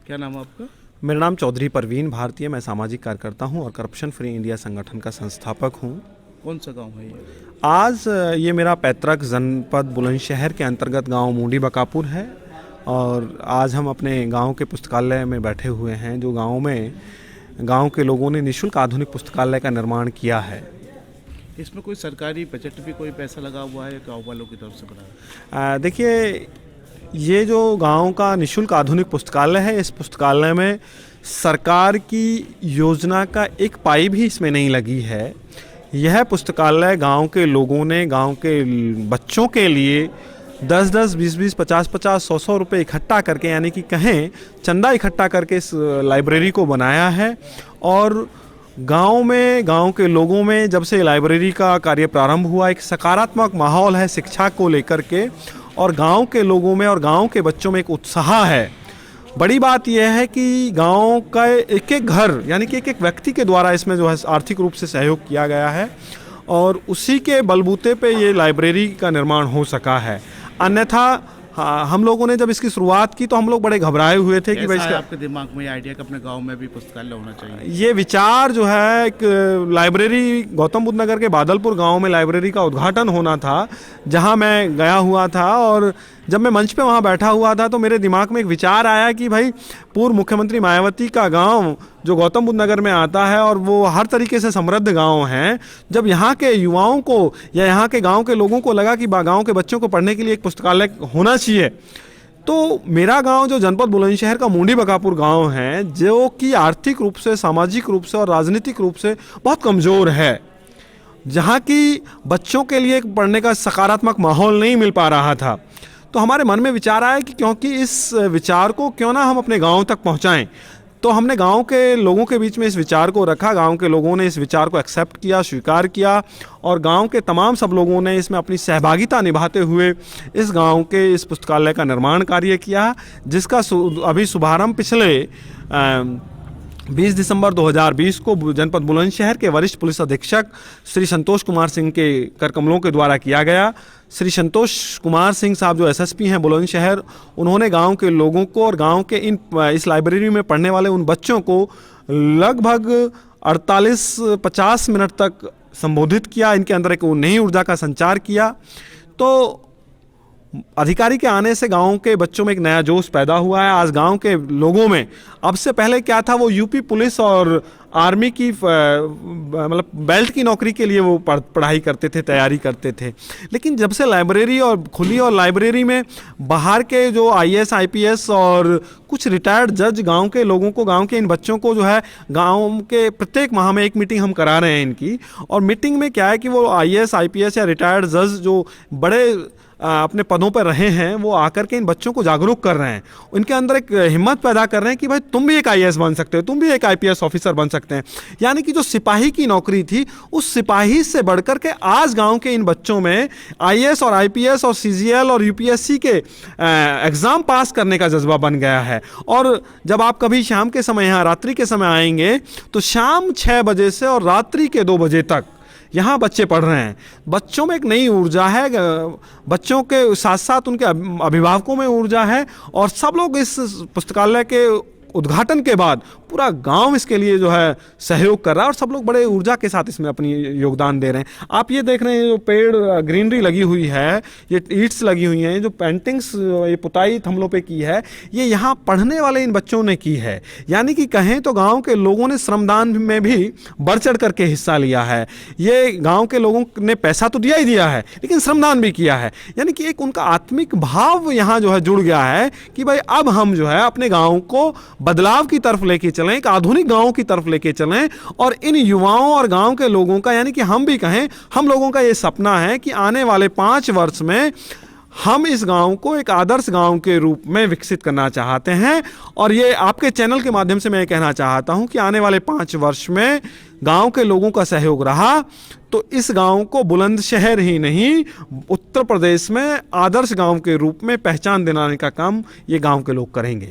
क्या नाम है आपका? मेरा नाम चौधरी परवीन भारतीय, मैं सामाजिक कार्यकर्ता हूं और करप्शन फ्री इंडिया संगठन का संस्थापक हूं। कौन सा गांव है ये? आज ये मेरा पैतृक जनपद बुलंदशहर के अंतर्गत गांव मुंडी बकापुर है और आज हम अपने गांव के पुस्तकालय में बैठे हुए हैं, जो गांव के लोगों ने निःशुल्क आधुनिक पुस्तकालय का निर्माण किया है। इसमें कोई सरकारी बजट भी कोई पैसा लगा हुआ है, गाँव वालों की तरफ से बना है? देखिए, ये जो गांव का निःशुल्क आधुनिक पुस्तकालय है, इस पुस्तकालय में सरकार की योजना का एक पाई भी इसमें नहीं लगी है। यह पुस्तकालय गांव के लोगों ने गांव के बच्चों के लिए 10-10, 20-20, 50-50, 100-100 रुपये इकट्ठा करके, यानी कि कहें चंदा इकट्ठा करके इस लाइब्रेरी को बनाया है। और गांव के लोगों में जब से लाइब्रेरी का कार्य प्रारंभ हुआ, एक सकारात्मक माहौल है शिक्षा को लेकर के, और गांव के लोगों में और गांव के बच्चों में एक उत्साह है। बड़ी बात यह है कि गांव का एक एक घर, यानी कि एक एक व्यक्ति के द्वारा इसमें जो है आर्थिक रूप से सहयोग किया गया है और उसी के बलबूते पे ये लाइब्रेरी का निर्माण हो सका है। अन्यथा हम लोगों ने जब इसकी शुरुआत की तो हम लोग बड़े घबराए हुए थे कि भाई इसका आपके दिमाग में ये आइडिया कि अपने गांव में भी पुस्तकालय होना चाहिए? ये विचार जो है, एक लाइब्रेरी गौतम बुद्ध नगर के बादलपुर गांव में लाइब्रेरी का उद्घाटन होना था, जहां मैं गया हुआ था। और जब मैं मंच पे वहां बैठा हुआ था तो मेरे दिमाग में एक विचार आया कि भाई, पूर्व मुख्यमंत्री मायावती का गांव जो गौतम बुद्ध नगर में आता है और वो हर तरीके से समृद्ध गांव है, जब यहाँ के युवाओं को या यहाँ के गांव के लोगों को लगा कि गांव के बच्चों को पढ़ने के लिए एक पुस्तकालय होना चाहिए, तो मेरा गांव जो जनपद बुलंदशहर का मुंडी बकापुर गांव है, जो कि आर्थिक रूप से, सामाजिक रूप से और राजनीतिक रूप से बहुत कमज़ोर है, जहाँ की बच्चों के लिए पढ़ने का सकारात्मक माहौल नहीं मिल पा रहा था, तो हमारे मन में विचार आया कि क्योंकि इस विचार को क्यों ना हम अपने गांव तक पहुंचाएं। तो हमने गांव के लोगों के बीच में इस विचार को रखा। गांव के लोगों ने इस विचार को एक्सेप्ट किया, स्वीकार किया, और गांव के तमाम सब लोगों ने इसमें अपनी सहभागिता निभाते हुए इस गांव के इस पुस्तकालय का निर्माण कार्य किया, जिसका अभी शुभारंभ पिछले 20 दिसंबर 2020 को जनपद बुलंदशहर के वरिष्ठ पुलिस अधीक्षक श्री संतोष कुमार सिंह के करकमलों के द्वारा किया गया। श्री संतोष कुमार सिंह साहब जो एसएसपी हैं बुलंदशहर, उन्होंने गांव के लोगों को और गांव के इस लाइब्रेरी में पढ़ने वाले उन बच्चों को लगभग 48-50 मिनट तक संबोधित किया। इनके अंदर एक नई ऊर्जा का संचार किया। तो अधिकारी के आने से गांव के बच्चों में एक नया जोश पैदा हुआ है। आज गांव के लोगों में, अब से पहले क्या था, वो यूपी पुलिस और आर्मी की मतलब बेल्ट की नौकरी के लिए वो पढ़ाई करते थे, तैयारी करते थे। लेकिन जब से लाइब्रेरी और खुली और लाइब्रेरी में बाहर के जो आईएएस, आईपीएस और कुछ रिटायर्ड जज गांव के लोगों को, गांव के इन बच्चों को जो है, गांव के प्रत्येक माह में एक मीटिंग हम करा रहे हैं इनकी। और मीटिंग में क्या है कि वो आईएएस, आईपीएस या रिटायर्ड जज जो बड़े अपने पदों पर रहे हैं, वो आकर के इन बच्चों को जागरूक कर रहे हैं, उनके अंदर एक हिम्मत पैदा कर रहे हैं कि भाई तुम भी एक आईएएस बन सकते हो, तुम भी एक आईपीएस ऑफिसर बन सकते हैं। यानी कि जो सिपाही की नौकरी थी, उस सिपाही से बढ़कर के आज गांव के इन बच्चों में आईएएस और आईपीएस और सीजीएल और यूपीएससी के एग्ज़ाम पास करने का जज्बा बन गया है। और जब आप कभी शाम के समय यहाँ रात्रि के समय आएंगे, तो शाम 6 बजे से और रात्रि के 2 बजे तक यहाँ बच्चे पढ़ रहे हैं। बच्चों में एक नई ऊर्जा है, बच्चों के साथ साथ उनके अभिभावकों में ऊर्जा है, और सब लोग इस पुस्तकालय के उद्घाटन के बाद पूरा गांव इसके लिए जो है सहयोग कर रहा है और सब लोग बड़े ऊर्जा के साथ इसमें अपनी योगदान दे रहे हैं। आप ये देख रहे हैं, जो पेड़ ग्रीनरी लगी हुई है, ये ईंट्स लगी हुई हैं, जो पेंटिंग्स, ये पुताई थमलों पे की है, ये यहाँ पढ़ने वाले इन बच्चों ने की है। यानी कि कहें तो गांव के लोगों ने श्रमदान में भी बढ़ चढ़ करके हिस्सा लिया है। ये गांव के लोगों ने पैसा तो दिया ही दिया है, लेकिन श्रमदान भी किया है। यानी कि एक उनका आत्मिक भाव यहाँ जो है जुड़ गया है कि भाई अब हम जो है अपने गाँव को बदलाव की तरफ लेके चलें, एक आधुनिक गांव की तरफ लेके चलें। और इन युवाओं और गांव के लोगों का, यानी कि हम भी कहें, हम लोगों का ये सपना है कि आने वाले 5 वर्ष में हम इस गांव को एक आदर्श गांव के रूप में विकसित करना चाहते हैं। और ये आपके चैनल के माध्यम से मैं कहना चाहता हूं कि आने वाले 5 वर्ष में गांव के लोगों का सहयोग रहा तो इस गांव को बुलंदशहर ही नहीं, उत्तर प्रदेश में आदर्श गांव के रूप में पहचान दिलाने का काम ये गांव के लोग करेंगे।